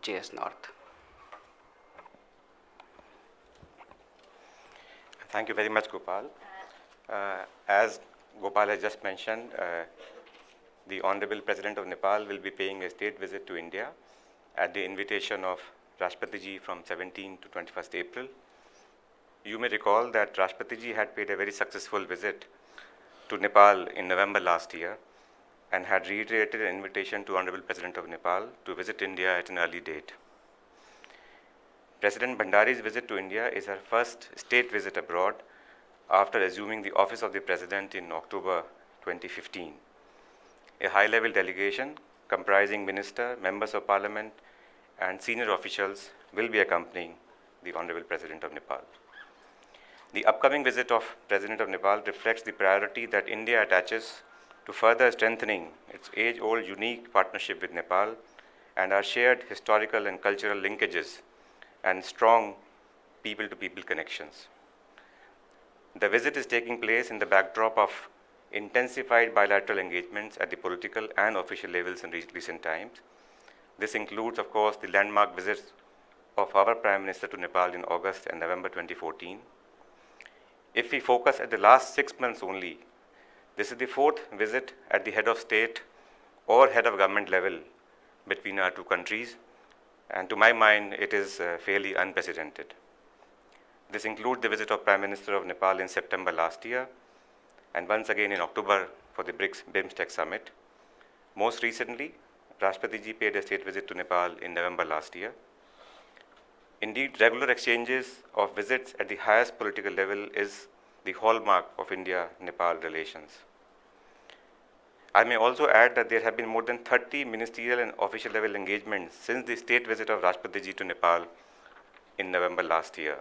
JS North. Thank you very much, Gopal. As Gopal has just mentioned, the Honorable President of Nepal will be paying a state visit to India at the invitation of Rashtrapati Ji from 17 to 21st April. You may recall that Rashtrapati Ji had paid a very successful visit to Nepal in November last year and had reiterated an invitation to Honorable President of Nepal to visit India at an early date. President Bhandari's visit to India is her first state visit abroad after assuming the office of the President in October 2015. A high-level delegation comprising minister, members of parliament, and senior officials will be accompanying the Honorable President of Nepal. The upcoming visit of President of Nepal reflects the priority that India attaches to further strengthening its age-old unique partnership with Nepal and our shared historical and cultural linkages and strong people-to-people connections. The visit is taking place in the backdrop of intensified bilateral engagements at the political and official levels in recent times. This includes, of course, the landmark visits of our Prime Minister to Nepal in August and November 2014. If we focus at the last 6 months only, this is the fourth visit at the head of state or head of government level between our two countries, and to my mind, it is fairly unprecedented. This includes the visit of Prime Minister of Nepal in September last year, and once again in October for the BRICS BIMSTEC summit. Most recently, Rashtrapati Ji paid a state visit to Nepal in November last year. Indeed, regular exchanges of visits at the highest political level is the hallmark of India-Nepal relations. I may also add that there have been more than 30 ministerial and official level engagements since the state visit of Rashtrapati Ji to Nepal in November last year,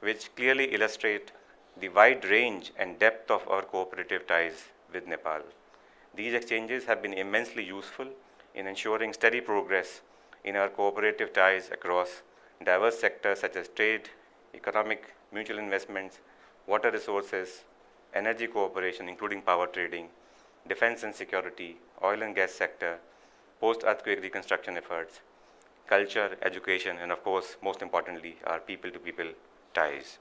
which clearly illustrate the wide range and depth of our cooperative ties with Nepal. These exchanges have been immensely useful in ensuring steady progress in our cooperative ties across diverse sectors such as trade, economic, mutual investments, water resources, energy cooperation, including power trading, defense and security, oil and gas sector, post-earthquake reconstruction efforts, culture, education, and of course, most importantly, our people-to-people ties.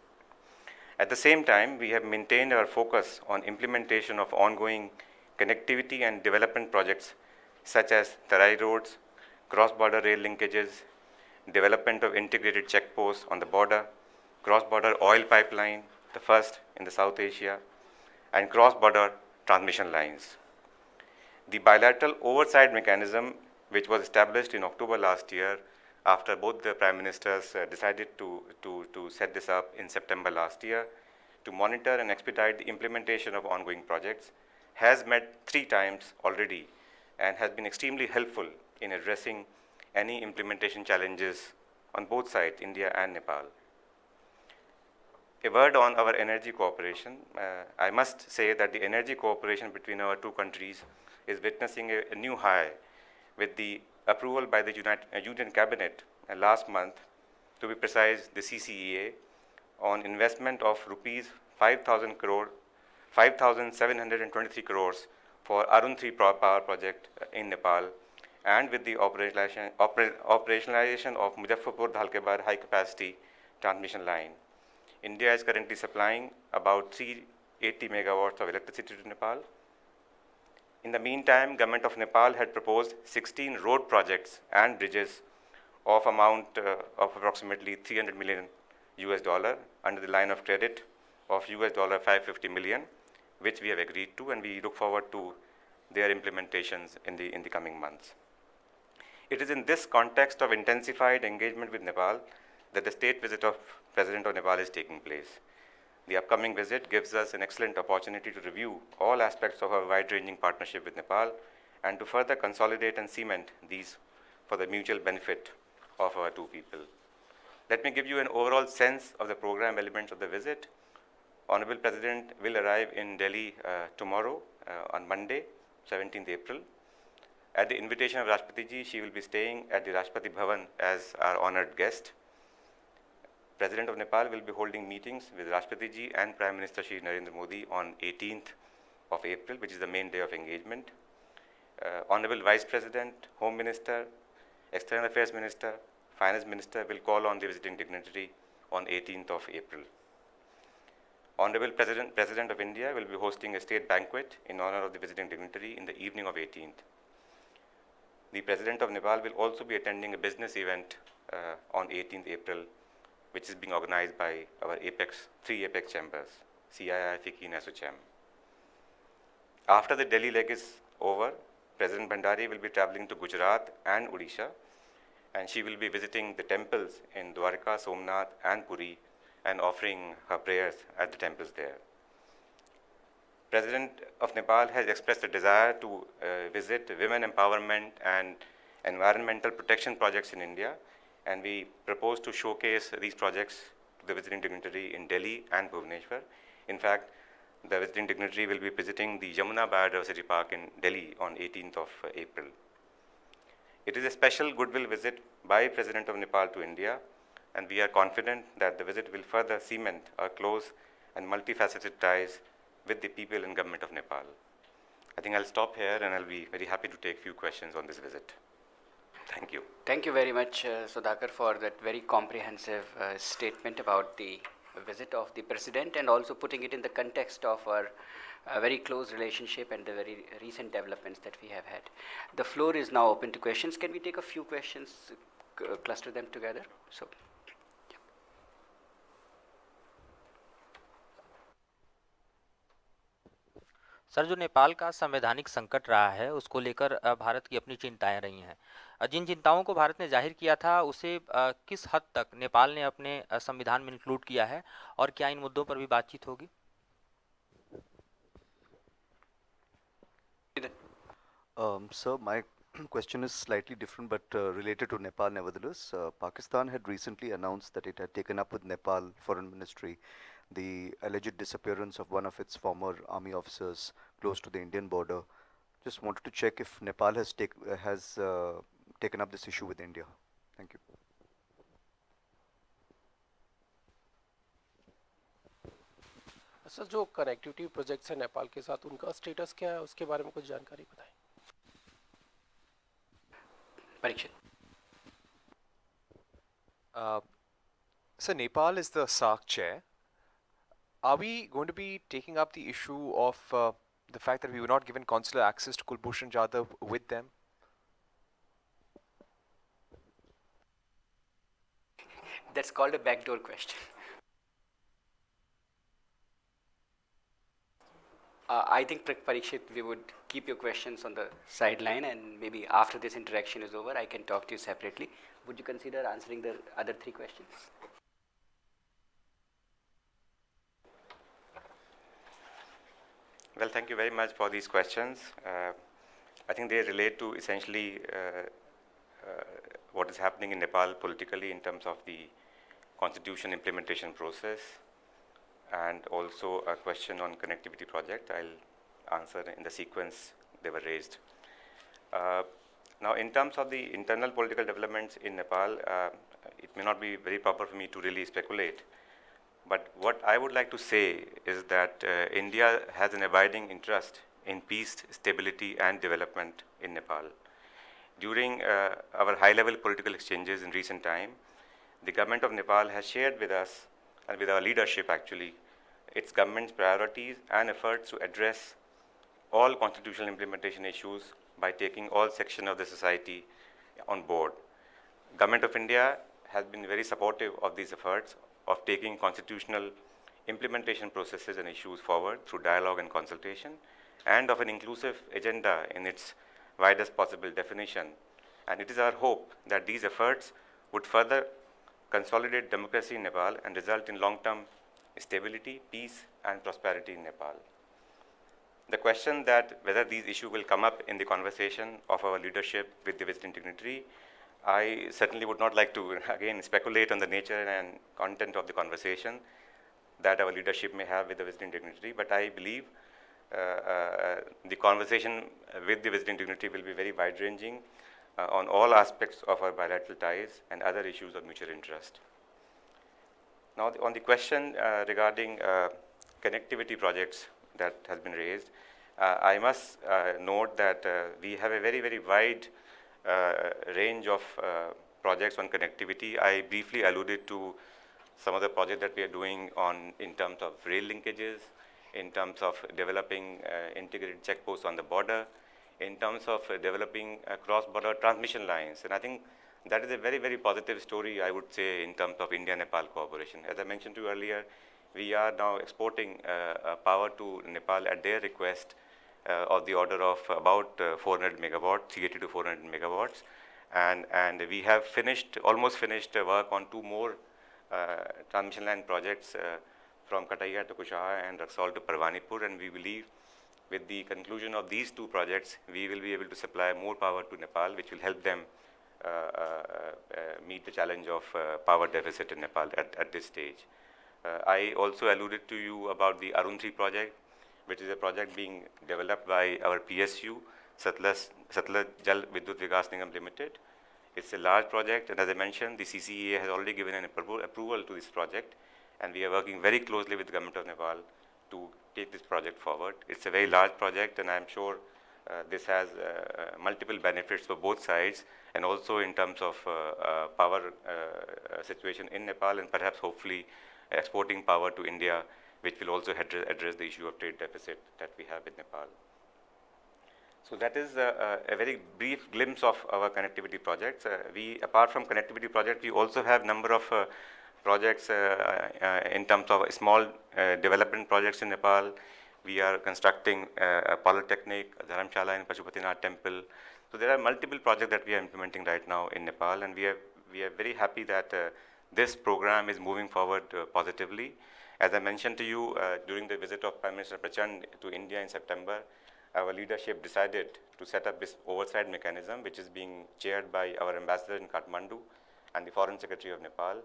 At the same time, we have maintained our focus on implementation of ongoing connectivity and development projects such as Tarai roads, cross-border rail linkages, development of integrated checkposts on the border, cross-border oil pipeline, the first in the South Asia, and cross-border transmission lines. The bilateral oversight mechanism, which was established in October last year after both the Prime Ministers decided to set this up in September last year to monitor and expedite the implementation of ongoing projects, has met 3 times already and has been extremely helpful in addressing any implementation challenges on both sides, India and Nepal. A word on our energy cooperation. I must say that the energy cooperation between our two countries is witnessing a new high with the approval by the Union Cabinet last month, to be precise, the CCEA, on investment of rupees 5,723 crores for Arun 3 power project in Nepal, and with the operationalization of Muzaffarpur-Dhalkebar high capacity transmission line. India is currently supplying about 380 megawatts of electricity to Nepal. In the meantime, Government of Nepal had proposed 16 road projects and bridges of amount of approximately $300 million under the line of credit of $550 million, which we have agreed to, and we look forward to their implementations in the coming months. It is in this context of intensified engagement with Nepal that the state visit of President of Nepal is taking place. The upcoming visit gives us an excellent opportunity to review all aspects of our wide-ranging partnership with Nepal and to further consolidate and cement these for the mutual benefit of our two people. Let me give you an overall sense of the program elements of the visit. Honorable President will arrive in Delhi tomorrow on Monday, 17th April. At the invitation of Rashtrapati Ji, she will be staying at the Rashtrapati Bhavan as our honored guest. President of Nepal will be holding meetings with Rashtrapati Ji and Prime Minister Shri Narendra Modi on 18th of April, which is the main day of engagement. Honorable Vice President, Home Minister, External Affairs Minister, Finance Minister will call on the visiting dignitary on 18th of April. Honorable President of India will be hosting a state banquet in honor of the visiting dignitary in the evening of 18th. The President of Nepal will also be attending a business event on 18th April, which is being organized by our three apex chambers, CII, FICCI, and ASSOCHAM. After the Delhi leg is over, President Bhandari will be traveling to Gujarat and Odisha, and she will be visiting the temples in Dwarka, Somnath, and Puri, and offering her prayers at the temples there. President of Nepal has expressed a desire to visit women empowerment and environmental protection projects in India, and we propose to showcase these projects to the visiting dignitary in Delhi and Bhubaneswar. In fact, the visiting dignitary will be visiting the Yamuna Biodiversity Park in Delhi on 18th of April. It is a special goodwill visit by President of Nepal to India, and we are confident that the visit will further cement our close and multifaceted ties with the people and government of Nepal. I think I'll stop here, and I'll be very happy to take few questions on this visit. Thank you. Thank you very much, Sudhakar, for that very comprehensive statement about the visit of the President, and also putting it in the context of our very close relationship and the very recent developments that we have had. The floor is now open to questions. Can we take a few questions, cluster them together? So. Sir, जो नेपाल का संवैधानिक संकट रहा है उसको लेकर भारत की अपनी चिंताएं रही हैं। जिन चिंताओं को भारत ने जाहिर किया था उसे किस हद तक नेपाल ने अपने संविधान में इंक्लूड किया है, और क्या इन मुद्दों पर भी बातचीत होगी? Sir, my question is slightly different but related to Nepal nevertheless. Pakistan had recently announced that it had taken up with Nepal Foreign Ministry the alleged disappearance of one of its former army officers close to the Indian border. Just wanted to check if Nepal has taken up this issue with India. Thank you. Sir, जो connectivity projects है नेपाल के साथ, उनका status क्या है, उसके बारे में कुछ जानकारी बताएं। Parikshit. So Nepal is the SAARC chair. Are we going to be taking up the issue of the fact that we were not given consular access to Kulbhushan Jadhav with them? That's called a backdoor question. I think, Parikshit, we would keep your questions on the sideline, and maybe after this interaction is over, I can talk to you separately. Would you consider answering the other three questions? Well, thank you very much for these questions. I think they relate to essentially what is happening in Nepal politically in terms of the constitution implementation process, and also a question on connectivity project. I'll answer in the sequence they were raised. Now, in terms of the internal political developments in Nepal, it may not be very proper for me to really speculate. But what I would like to say is that India has an abiding interest in peace, stability, and development in Nepal. During our high-level political exchanges in recent time, the government of Nepal has shared with us, and with our leadership actually, its government's priorities and efforts to address all constitutional implementation issues by taking all sections of the society on board. Government of India has been very supportive of these efforts of taking constitutional implementation processes and issues forward through dialogue and consultation, and of an inclusive agenda in its widest possible definition. And it is our hope that these efforts would further consolidate democracy in Nepal and result in long-term stability, peace, and prosperity in Nepal. The question that whether these issues will come up in the conversation of our leadership with the visiting dignitary, I certainly would not like to again speculate on the nature and content of the conversation that our leadership may have with the visiting dignitary, but I believe the conversation with the visiting dignitary will be very wide-ranging on all aspects of our bilateral ties and other issues of mutual interest. Now, on the question regarding connectivity projects that has been raised, I must note that we have a very, very wide range of projects on connectivity. I briefly alluded to some of the projects that we are doing in terms of rail linkages, in terms of developing integrated checkposts on the border, in terms of developing cross-border transmission lines. And I think that is a very, very positive story, I would say, in terms of India-Nepal cooperation. As I mentioned to you earlier, we are now exporting power to Nepal at their request of the order of about 400 megawatts, 380 to 400 megawatts. And we have almost finished work on two more transmission line projects from Kataiya to Kushaha and Raxaul to Parvanipur, and we believe with the conclusion of these two projects, we will be able to supply more power to Nepal, which will help them meet the challenge of power deficit in Nepal at this stage. I also alluded to you about the Arun 3 project, which is a project being developed by our PSU, Satluj Jal Vidyut Vikas Nigam Limited. It's a large project, and as I mentioned, the CCEA has already given an approval to this project, and we are working very closely with the government of Nepal to take this project forward. It's a very large project, and I'm sure this has multiple benefits for both sides, and also in terms of power situation in Nepal, and perhaps hopefully exporting power to India, which will also address the issue of trade deficit that we have in Nepal. So that is a very brief glimpse of our connectivity projects. Apart from connectivity projects, we also have number of projects in terms of small development projects in Nepal. We are constructing a polytechnic, a Dharamshala in Pashupatinath temple. So there are multiple projects that we are implementing right now in Nepal, and we are very happy that this program is moving forward positively. As I mentioned to you during the visit of Prime Minister Prachand to India in September, our leadership decided to set up this oversight mechanism, which is being chaired by our ambassador in Kathmandu and the Foreign Secretary of Nepal.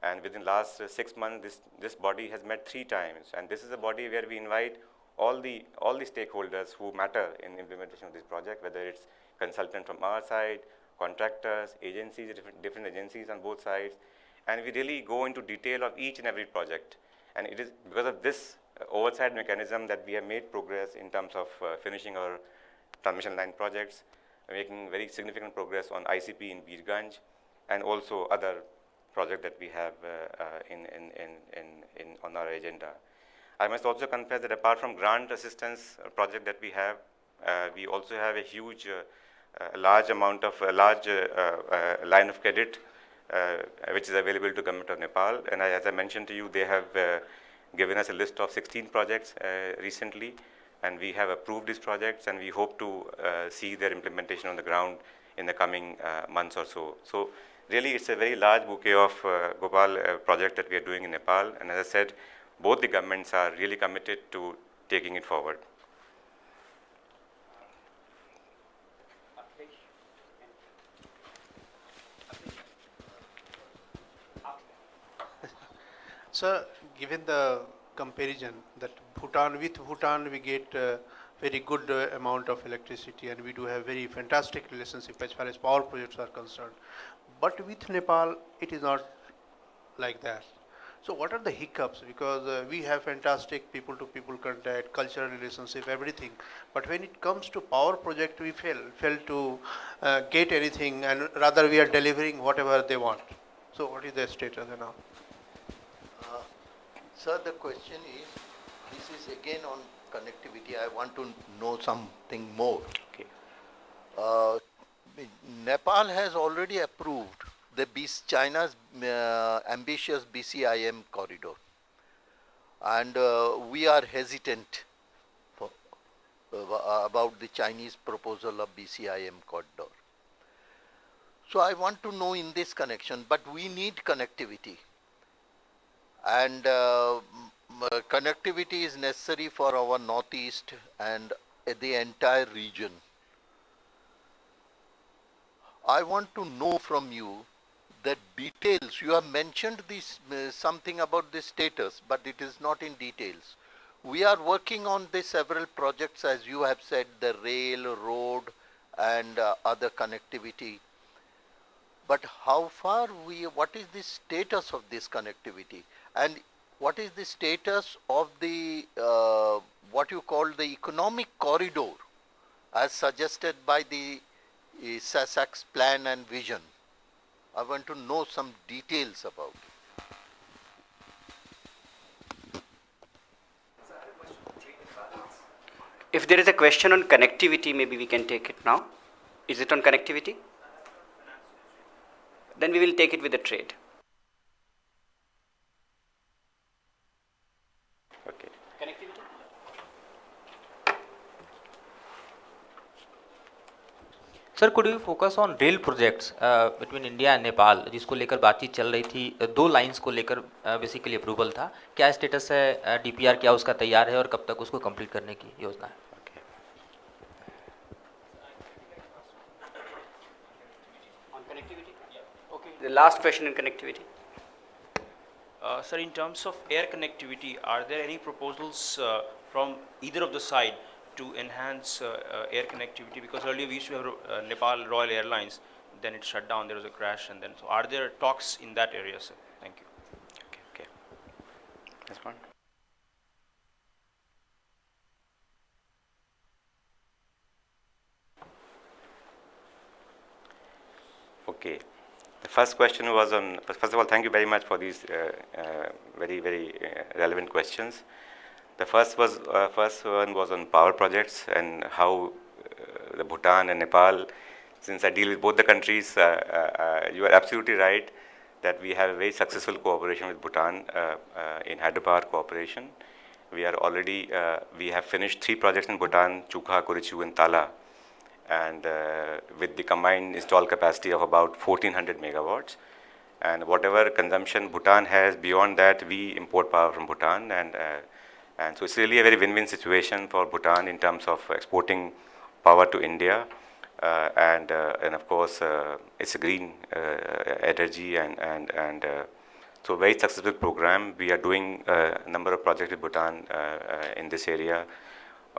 And within the last 6 months, this body has met 3 times. And this is a body where we invite all the stakeholders who matter in implementation of this project, whether it's consultants from our side, contractors, agencies, different agencies on both sides. And we really go into detail of each and every project. And it is because of this oversight mechanism that we have made progress in terms of finishing our transmission line projects, making very significant progress on ICP in Birganj, and also other projects that we have on our agenda. I must also confess that apart from grant assistance project that we have, we also have a huge, large line of credit which is available to Government of Nepal. And as I mentioned to you, they have given us a list of 16 projects recently, and we have approved these projects, and we hope to see their implementation on the ground in the coming months or so. So really, it's a very large bouquet of Gopal project that we are doing in Nepal, and as I said, both the governments are really committed to taking it forward. Sir, given the comparison that with Bhutan we get very good amount of electricity, and we do have very fantastic relationship as far as power projects are concerned. But with Nepal, it is not like that. So what are the hiccups? Because we have fantastic people-to-people contact, cultural relationship, everything. But when it comes to power project, we fail to get anything, and rather we are delivering whatever they want. So what is the status now? Sir, the question is, this is again on connectivity. I want to know something more. Okay. Nepal has already approved China's ambitious BCIM corridor, and we are hesitant about the Chinese proposal of BCIM corridor. So I want to know in this connection, but we need connectivity, and connectivity is necessary for our northeast and the entire region. I want to know from you the details. You have mentioned this something about the status, but it is not in details. We are working on the several projects, as you have said, the rail, road, and other connectivity. But how far what is the status of this connectivity? And what is the status of the, what you call the economic corridor, as suggested by the SASAC's plan and vision. I want to know some details about it. If there is a question on connectivity, maybe we can take it now. Is it on connectivity? Then we will take it with the trade. Okay. Connectivity? Sir could you focus on rail projects between India and Nepal, जिसको लेकर बातचीत चल रही थी, दो lines को लेकर basically approval था, क्या स्टेटस है, डीपीआर क्या उसका तैयार है और कब तक उसको कंप्लीट करने की योजना है? Okay. On connectivity? Okay. The last question on connectivity. Sir, in terms of air connectivity, are there any proposals from either of the side to enhance air connectivity? Because earlier we used to have Nepal Royal Airlines, then it shut down, there was a crash, and then so are there talks in that area, sir? Thank you. Okay. This one. Okay. The first question was on, first of all, thank you very much for these very relevant questions. The first one was on power projects and how the Bhutan and Nepal, since I deal with both the countries, you are absolutely right that we have a very successful cooperation with Bhutan in hydropower cooperation. We are already, we have finished 3 projects in Bhutan, Chukha, Kurichu and Tala, and with the combined installed capacity of about 1400 megawatts. And whatever consumption Bhutan has, beyond that we import power from Bhutan, and so it's really a very win-win situation for Bhutan in terms of exporting power to India, and of course it's a green energy, and so very successful program. We are doing a number of projects with Bhutan in this area,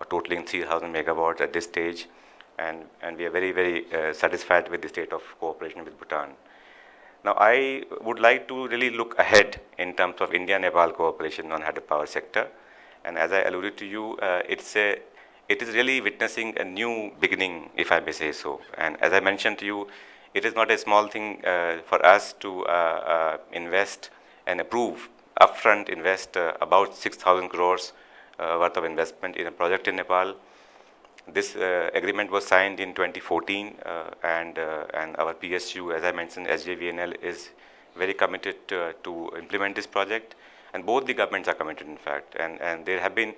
totaling 3000 megawatts at this stage, and we are very satisfied with the state of cooperation with Bhutan. Now I would like to really look ahead in terms of India-Nepal cooperation on hydropower sector, and as I alluded to you, it is really witnessing a new beginning, if I may say so. And as I mentioned to you, it is not a small thing for us to invest and approve, upfront invest about 6,000 crores worth of investment in a project in Nepal. This agreement was signed in 2014, and our PSU, as I mentioned, SJVNL, is very committed to implement this project, and both the governments are committed, in fact, and there have been,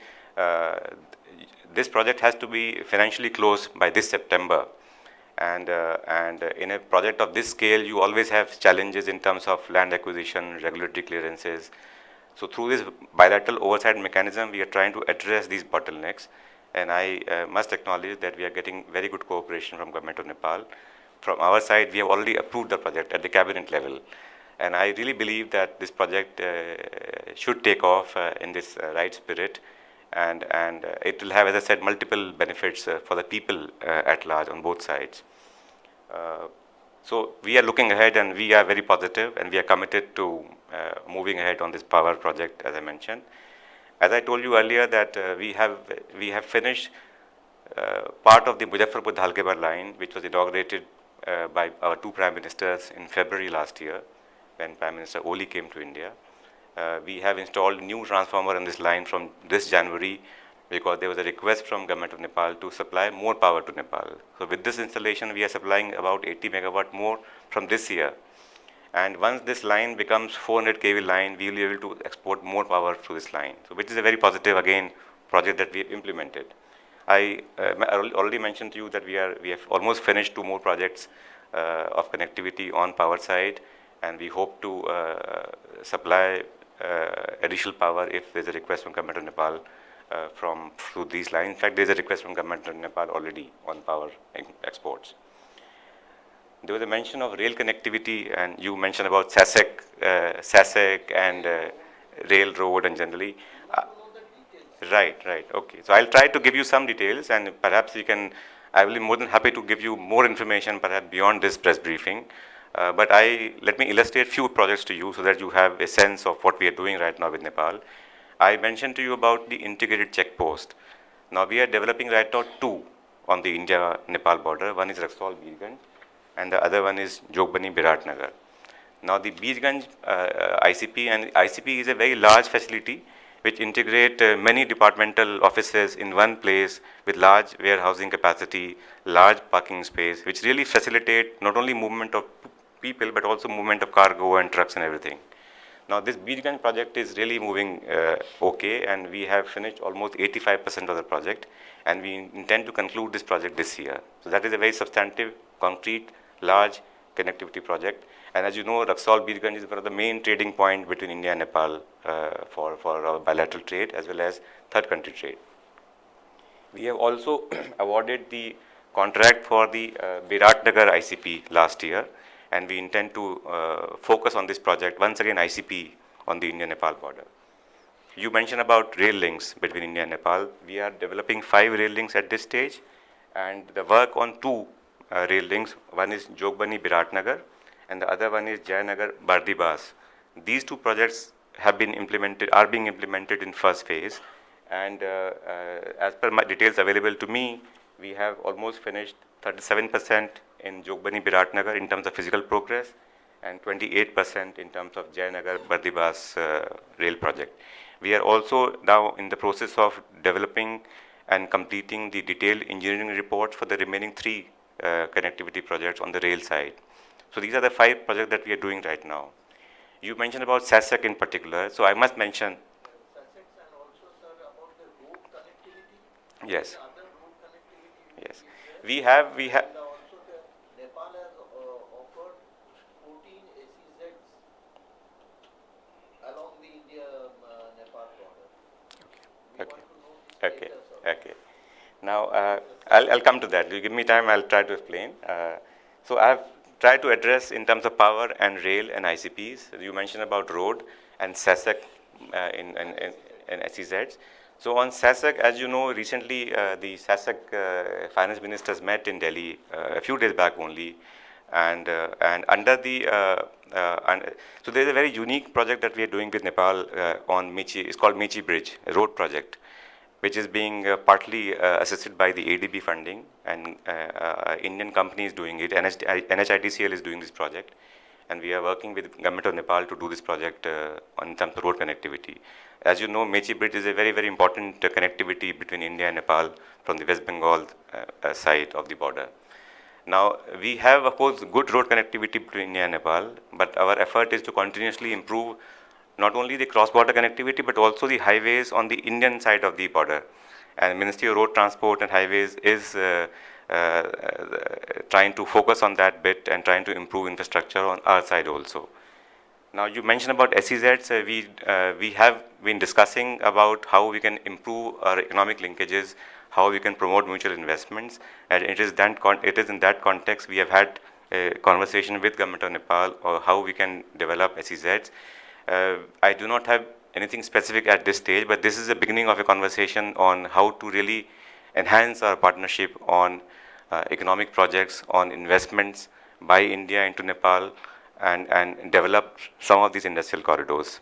this project has to be financially closed by this September, and in a project of this scale, you always have challenges in terms of land acquisition, regulatory clearances. So through this bilateral oversight mechanism, we are trying to address these bottlenecks, and I must acknowledge that we are getting very good cooperation from Government of Nepal. From our side, we have already approved the project at the cabinet level, and I really believe that this project should take off in this right spirit, and it will have, as I said, multiple benefits for the people at large on both sides. So we are looking ahead, and we are very positive, and we are committed to moving ahead on this power project, as I mentioned. As I told you earlier, that we have finished part of the Muzaffarpur-Dhalkebar line, which was inaugurated by our 2 prime ministers in February last year, when Prime Minister Oli came to India. We have installed new transformer on this line from this January, because there was a request from Government of Nepal to supply more power to Nepal. So with this installation, we are supplying about 80 megawatt more from this year. And once this line becomes 400 kV line, we will be able to export more power through this line. So which is a very positive, again, project that we have implemented. I already mentioned to you that we have almost finished 2 more projects of connectivity on power side, and we hope to supply additional power if there is a request from Government of Nepal through these lines. In fact, there is a request from Government of Nepal already on power exports. There was a mention of rail connectivity, and you mentioned about SASAC and railroad and generally. Right. Okay. So I'll try to give you some details, and perhaps I will be more than happy to give you more information, perhaps beyond this press briefing. But let me illustrate few projects to you so that you have a sense of what we are doing right now with Nepal. I mentioned to you about the integrated check post. Now we are developing right now 2 on the India-Nepal border. One is Raxaul Birganj, and the other one is Jogbani Biratnagar. Now the Birganj ICP, and ICP is a very large facility which integrate many departmental offices in one place with large warehousing capacity, large parking space, which really facilitate not only movement of people but also movement of cargo and trucks and everything. Now this Birganj project is really moving okay, and we have finished almost 85% of the project, and we intend to conclude this project this year. So that is a very substantive, concrete, large connectivity project. And as you know, Raxaul Birganj is one of the main trading point between India and Nepal for our bilateral trade as well as third country trade. We have also awarded the contract for the Biratnagar ICP last year, and we intend to focus on this project, once again ICP on the India-Nepal border. You mentioned about rail links between India and Nepal. We are developing 5 rail links at this stage, and the work on 2 rail links, one is Jogbani Biratnagar and the other one is Jayanagar Bardibas. These 2 projects are being implemented in first phase, and as per my details available to me, we have almost finished 37% in Jogbani Biratnagar in terms of physical progress and 28% in terms of Jayanagar Bardibas rail project. We are also now in the process of developing and completing the detailed engineering reports for the remaining 3 connectivity projects on the rail side. So these are the 5 projects that we are doing right now. You mentioned about SASAC in particular, so I must mention. SASAC and also, sir, about the road connectivity. Yes. The other road connectivity. Yes. We have. And also the Nepal has offered 14 SEZs along the India-Nepal border. We want to know the Okay. status of Okay. Now I'll come to that. You give me time. I'll try to explain. So I've tried to address in terms of power and rail and ICPs. You mentioned about road and SASAC in SEZs. So on SASAC, as you know, recently the SASAC finance ministers met in Delhi a few days back only, and under the so there's a very unique project that we are doing with Nepal on Michi. It's called Michi Bridge, a road project, which is being partly assisted by the ADB funding, and Indian company is doing it. NHITCL is doing this project, and we are working with Government of Nepal to do this project in terms of road connectivity. As you know, Mechi Bridge is a very, very important connectivity between India and Nepal from the West Bengal side of the border. Now, we have, of course, good road connectivity between India and Nepal, but our effort is to continuously improve not only the cross-border connectivity, but also the highways on the Indian side of the border. And Ministry of Road Transport and Highways is trying to focus on that bit and trying to improve infrastructure on our side also. Now, you mentioned about SEZs. We have been discussing about how we can improve our economic linkages, how we can promote mutual investments, and it is in that context we have had a conversation with Government of Nepal or how we can develop SEZs. I do not have anything specific at this stage, but this is the beginning of a conversation on how to really enhance our partnership on economic projects, on investments by India into Nepal, and develop some of these industrial corridors.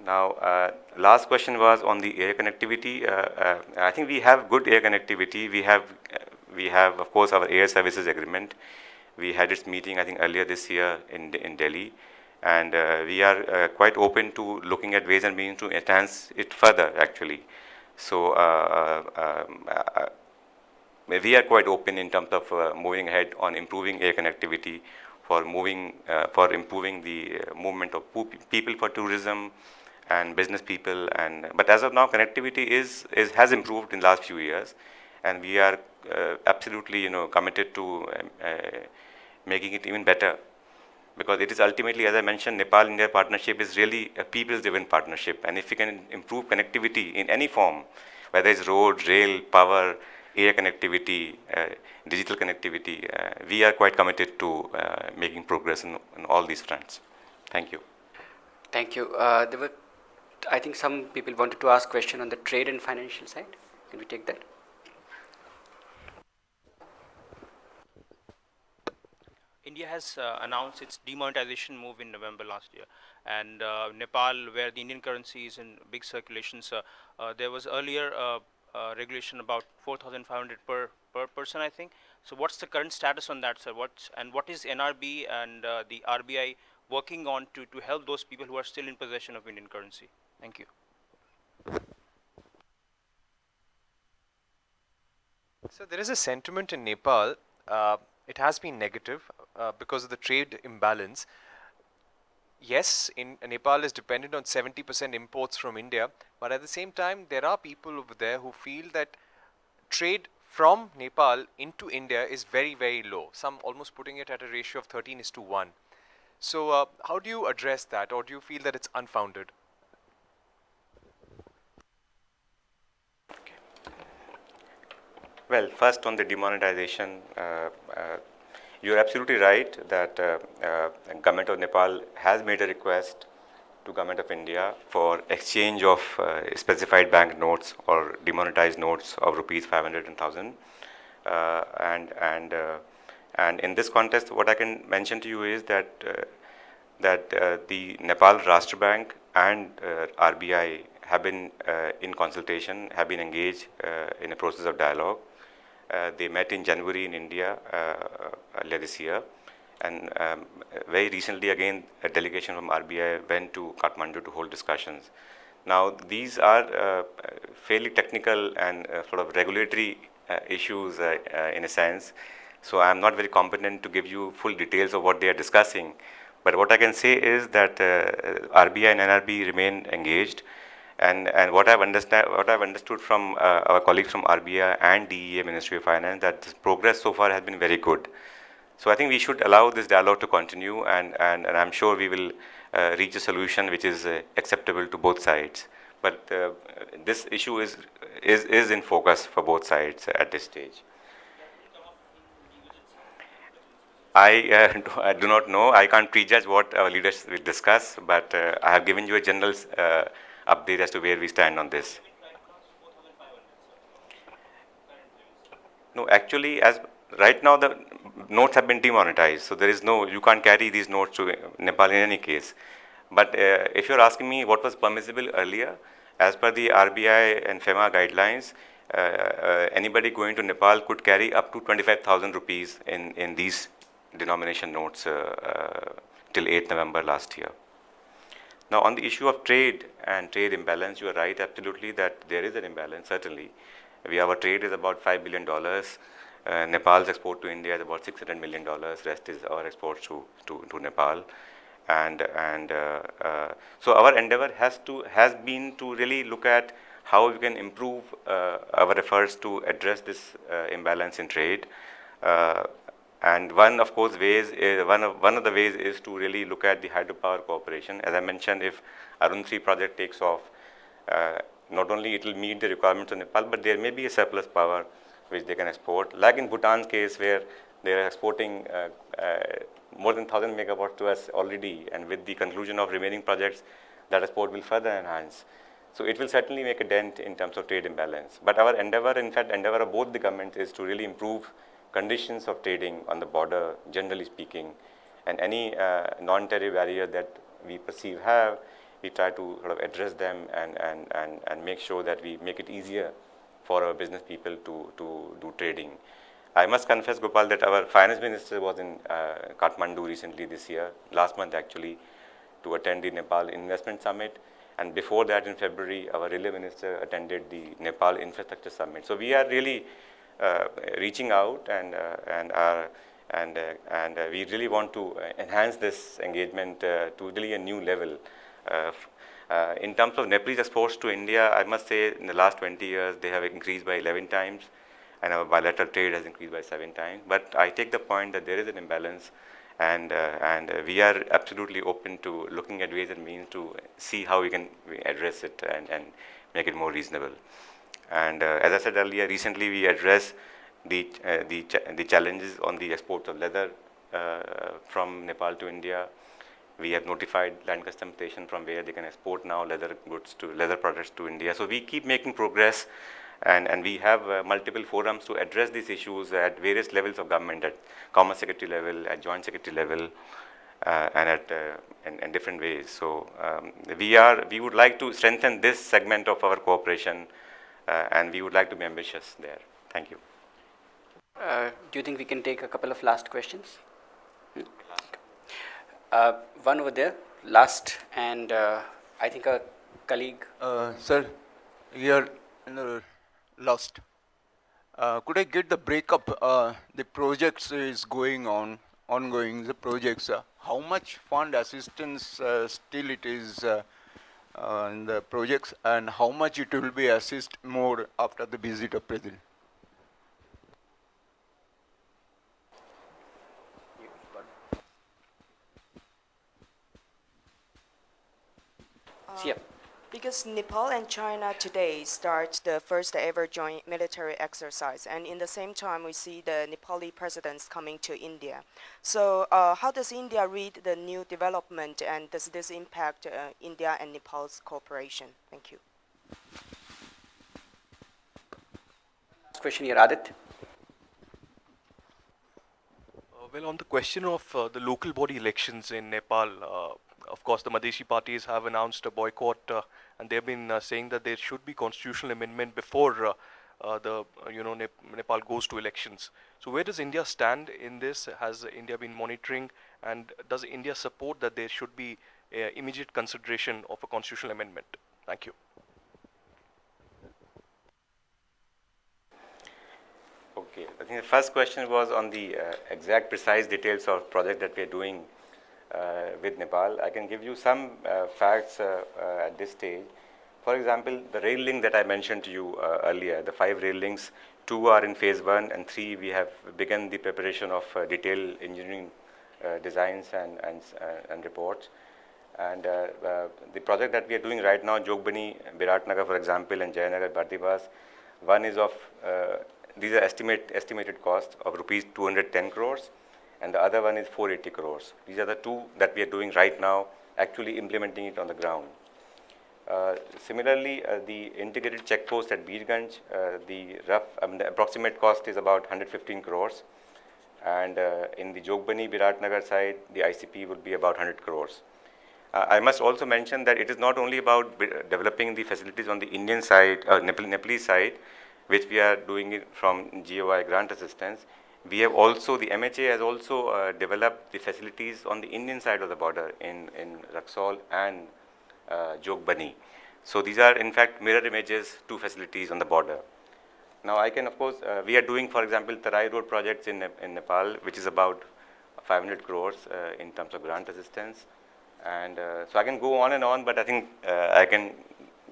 Now, last question was on the air connectivity. I think we have good air connectivity. We have, of course, our air services agreement. We had its meeting, I think, earlier this year in Delhi. And we are quite open to looking at ways and means to enhance it further, actually. So we are quite open in terms of moving ahead on improving air connectivity for improving the movement of people for tourism and business people. But as of now, connectivity has improved in the last few years, and we are absolutely committed to making it even better. Because it is ultimately, as I mentioned, Nepal-India partnership is really a people-driven partnership. And if we can improve connectivity in any form, whether it's road, rail, power, air connectivity, digital connectivity, we are quite committed to making progress in all these fronts. Thank you. Thank you. There were, I think some people wanted to ask question on the trade and financial side. Can we take that? India has announced its demonetization move in November last year, and Nepal, where the Indian currency is in big circulations, there was earlier regulation about 4,500 per person, I think. So what's the current status on that, sir? What is NRB and the RBI working on to help those people who are still in possession of Indian currency? Thank you. So there is a sentiment in Nepal. It has been negative because of the trade imbalance. Yes, Nepal is dependent on 70% imports from India, but at the same time, there are people over there who feel that trade from Nepal into India is very, very low. Some almost putting it at a ratio of 13:1. So how do you address that, or do you feel that it's unfounded? Well, first on the demonetization, you're absolutely right that Government of Nepal has made a request to Government of India for exchange of specified bank notes or demonetized notes of rupees 500 and 1000. And in this context, what I can mention to you is that the Nepal Rashtra Bank and RBI have been in consultation, have been engaged in a process of dialogue. They met in January in India earlier this year, and very recently again a delegation from RBI went to Kathmandu to hold discussions. Now these are fairly technical and sort of regulatory issues in a sense, so I am not very competent to give you full details of what they are discussing. But what I can say is that RBI and NRB remain engaged. And what I've understood from our colleagues from RBI and DEA Ministry of Finance, that this progress so far has been very good. So I think we should allow this dialogue to continue, and I'm sure we will reach a solution which is acceptable to both sides. But this issue is in focus for both sides at this stage. I do not know. I can't prejudge what our leaders will discuss, but I have given you a general update as to where we stand on this. No, actually, as right now the notes have been demonetized, so there is no, you can't carry these notes to Nepal in any case. But if you're asking me what was permissible earlier, as per the RBI and FEMA guidelines, anybody going to Nepal could carry up to 25,000 rupees in these denomination notes till 8 November last year. Now, on the issue of trade and trade imbalance, you are right absolutely that there is an imbalance, certainly. Our trade is about $5 billion. Nepal's export to India is about $600 million. Rest is our exports to Nepal. So our endeavor has been to really look at how we can improve our efforts to address this imbalance in trade. And one of the ways is to really look at the hydropower cooperation. As I mentioned, if Arun 3 project takes off, not only it will meet the requirements of Nepal, but there may be a surplus power which they can export. Like in Bhutan's case, where they are exporting more than 1,000 megawatts to us already, and with the conclusion of remaining projects, that export will further enhance. So it will certainly make a dent in terms of trade imbalance. But our endeavor, in fact, endeavor of both the governments is to really improve conditions of trading on the border, generally speaking, and any non-tariff barrier that we perceive we try to sort of address them and make sure that we make it easier for our business people to do trading. I must confess, Gopal, that our finance minister was in Kathmandu recently this year, last month actually, to attend the Nepal Investment Summit. And before that, in February, our railway minister attended the Nepal Infrastructure Summit. So we are really reaching out, and we really want to enhance this engagement to really a new level. In terms of Nepalese exports to India, I must say in the last 20 years they have increased by 11 times, and our bilateral trade has increased by 7 times. But I take the point that there is an imbalance, and we are absolutely open to looking at ways and means to see how we can address it and make it more reasonable. And as I said earlier, recently we addressed the challenges on the export of leather from Nepal to India. We have notified Land Customs Station from where they can export now leather products to India. So we keep making progress, and we have multiple forums to address these issues at various levels of government, at Commerce Secretary level, at Joint Secretary level, and at in different ways. So we would like to strengthen this segment of our cooperation and we would like to be ambitious there. Thank you. Do you think we can take a couple of last questions? One over there, last, and I think a colleague. Sir, here in the last, could I get the breakup? The projects is ongoing. The projects. How much fund assistance still it is in the projects, and how much it will be assist more after the visit of President? Yeah. Because Nepal and China today start the first ever joint military exercise, and in the same time we see the Nepali presidents coming to India. So how does India read the new development, and does this impact India and Nepal's cooperation? Thank you. Last question here, Adit. Well, on the question of the local body elections in Nepal, of course, the Madheshi parties have announced a boycott, and they've been saying that there should be constitutional amendment before Nepal goes to elections. So, where does India stand in this? Has India been monitoring, and does India support that there should be immediate consideration of a constitutional amendment? Thank you. Okay, I think the first question was on the exact precise details of project that we are doing with Nepal. I can give you some facts at this stage. For example, the rail link that I mentioned to you earlier, the 5 rail links, 2 are in phase 1 and 3 we have begun the preparation of detailed engineering designs and reports. And the project that we are doing right now, Jogbani, Biratnagar, for example, and Jayanagar, Bhartibas, one is of, these are estimated cost of rupees 210 crores, and the other one is 480 crores. These are the 2 that we are doing right now, actually implementing it on the ground. Similarly, the integrated checkpost at Birganj, the approximate cost is about 115 crores. And in the Jogbani, Biratnagar side, the ICP would be about 100 crores. I must also mention that it is not only about developing the facilities on the Indian side, Nepalese side, which we are doing it from GOI grant assistance. We have also, the MHA has also developed the facilities on the Indian side of the border in Raxaul and Jogbani. So these are in fact mirror images, 2 facilities on the border. Now I can, of course, we are doing, for example, Tarai Road projects in Nepal, which is about 500 crores in terms of grant assistance. And so I can go on and on, but I think I can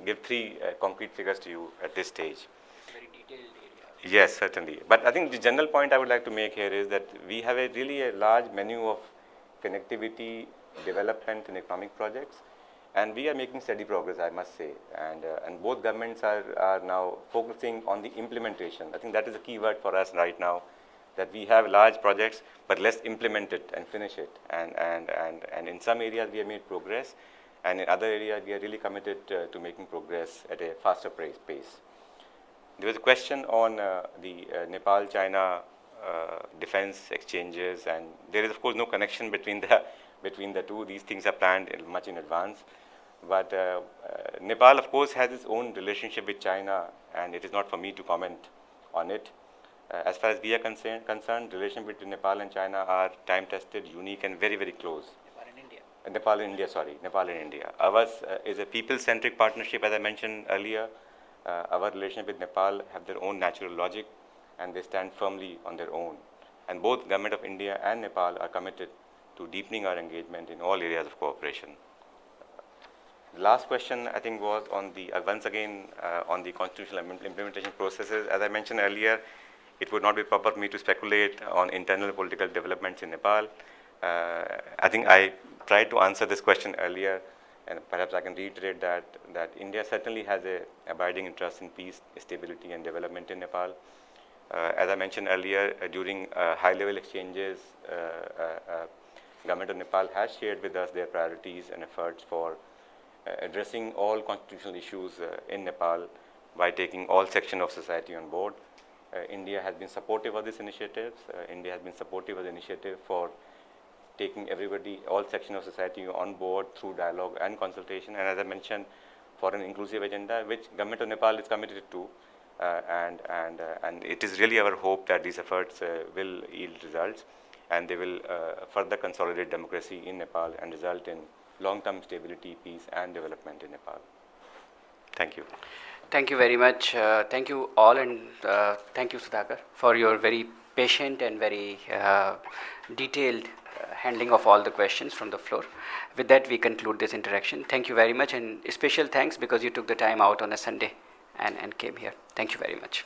give 3 concrete figures to you at this stage. Very detailed area. Yes, certainly. But I think the general point I would like to make here is that we have a really large menu of connectivity, development and economic projects, and we are making steady progress, I must say. And both governments are now focusing on the implementation. I think that is a key word for us right now, that we have large projects, but let's implement it and finish it. And in some areas we have made progress, and in other areas we are really committed to making progress at a faster pace. There was a question on the Nepal-China defense exchanges, and there is of course no connection between the 2. These things are planned much in advance. But Nepal of course has its own relationship with China, and it is not for me to comment on it. As far as we are concerned, relations between Nepal and China are time-tested, unique, and very, very close. Nepal and India. Nepal and India. Ours is a people-centric partnership, as I mentioned earlier. Our relationship with Nepal have their own natural logic, and they stand firmly on their own. And both Government of India and Nepal are committed to deepening our engagement in all areas of cooperation. The last question, I think, was on the, once again, on the constitutional implementation processes. As I mentioned earlier, it would not be proper for me to speculate on internal political developments in Nepal. I think I tried to answer this question earlier, and perhaps I can reiterate that India certainly has an abiding interest in peace, stability, and development in Nepal. As I mentioned earlier, during high-level exchanges, Government of Nepal has shared with us their priorities and efforts for addressing all constitutional issues in Nepal by taking all sections of society on board. India has been supportive of this initiative. India has been supportive of the initiative for taking everybody, all sections of society on board through dialogue and consultation. And as I mentioned, for an inclusive agenda, which Government of Nepal is committed to, and it is really our hope that these efforts will yield results, and they will further consolidate democracy in Nepal and result in long-term stability, peace, and development in Nepal. Thank you. Thank you very much. Thank you all, and thank you, Sudhakar, for your very patient and very detailed handling of all the questions from the floor. With that, we conclude this interaction. Thank you very much, and special thanks because you took the time out on a Sunday and came here. Thank you very much.